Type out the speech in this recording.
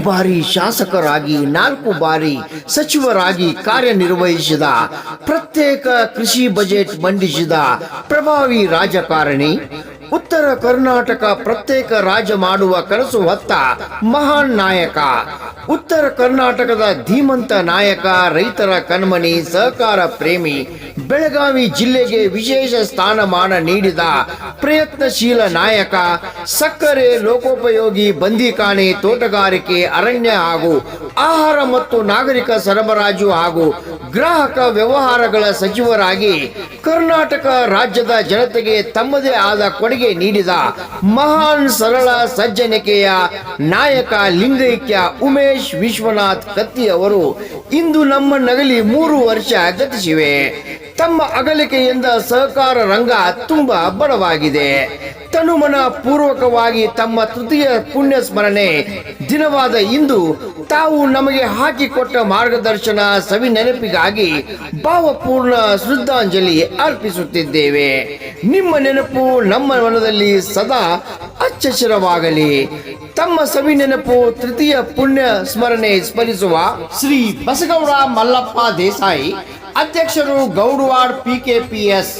ಬಾರಿ ಶಾಸಕರಾಗಿ 4 ಬಾರಿ ಸಚಿವರಾಗಿ ಕಾರ್ಯನಿರ್ವಹಿಸಿದ, ಪ್ರತ್ಯೇಕ ಕೃಷಿ ಬಜೆಟ್ ಮಂಡಿಸಿದ ಪ್ರಭಾವಿ ರಾಜಕಾರಣಿ, ಉತ್ತರ ಕರ್ನಾಟಕ ಪ್ರತ್ಯೇಕ ರಾಜ್ಯ ಮಾಡುವ ಕನಸು ಹೊತ್ತ ಮಹಾನ್ ನಾಯಕ, ಉತ್ತರ ಕರ್ನಾಟಕದ ಧೀಮಂತ ನಾಯಕ, ರೈತರ ಕಣ್ಮಣಿ, ಸಹಕಾರ ಪ್ರೇಮಿ, ಬೆಳಗಾವಿ ಜಿಲ್ಲೆಗೆ ವಿಶೇಷ ಸ್ಥಾನಮಾನ ನೀಡಿದ ಪ್ರಯತ್ನಶೀಲ ನಾಯಕ, ಸಕ್ಕರೆ, ಲೋಕೋಪಯೋಗಿ, ಬಂದಿಖಾನೆ, ತೋಟಗಾರಿಕೆ, ಅರಣ್ಯ ಹಾಗೂ ಆಹಾರ ಮತ್ತು ನಾಗರಿಕ ಸರಬರಾಜು ಹಾಗೂ ಗ್ರಾಹಕ ವ್ಯವಹಾರಗಳ ಸಚಿವರಾಗಿ ಕರ್ನಾಟಕ ರಾಜ್ಯದ ಜನತೆಗೆ ತಮ್ಮದೇ ಆದ ಕೊಡುಗೆ ನೀಡಿದ ಮಹಾನ್ ಸರಳ ಸಜ್ಜನಿಕೆಯ ನಾಯಕ, ಲಿಂಗೈಕ್ಯ ಉಮೇಶ್ ವಿಶ್ವನಾಥ್ ಕತ್ತಿ ಅವರು ಇಂದು ನಮ್ಮ ನಗಲಿ 3 ವರ್ಷ ಗತಿಸಿವೆ. ತಮ್ಮ ಅಗಲಿಕೆಯಿಂದ ಸಹಕಾರ ರಂಗ ತುಂಬಾ ಬಡವಾಗಿದೆ. ತನುಮನ ಪೂರ್ವಕವಾಗಿ ತಮ್ಮ ತೃತೀಯ ಪುಣ್ಯ ಸ್ಮರಣೆ ದಿನವಾದ ಇಂದು ತಾವು ನಮಗೆ ಹಾಕಿಕೊಟ್ಟ ಮಾರ್ಗದರ್ಶನ, ಸವಿ ನೆನಪಿಗಾಗಿ ಭಾವಪೂರ್ಣ ಶ್ರದ್ಧಾಂಜಲಿ ಅರ್ಪಿಸುತ್ತಿದ್ದೇವೆ. ನಿಮ್ಮ ನೆನಪು ನಮ್ಮ ಮನದಲ್ಲಿ ಸದಾ ಅಚ್ಚರಿವಾಗಲಿ. ತಮ್ಮ ಸವಿ ನೆನಪು ತೃತೀಯ ಪುಣ್ಯ ಸ್ಮರಣೆ ಸ್ಮರಿಸುವ ಶ್ರೀ ಬಸಗೌಡ ಮಲ್ಲಪ್ಪ ದೇಸಾಯಿ, ಅಧ್ಯಕ್ಷರು, ಗೌಡವಾಡ್ PKPS.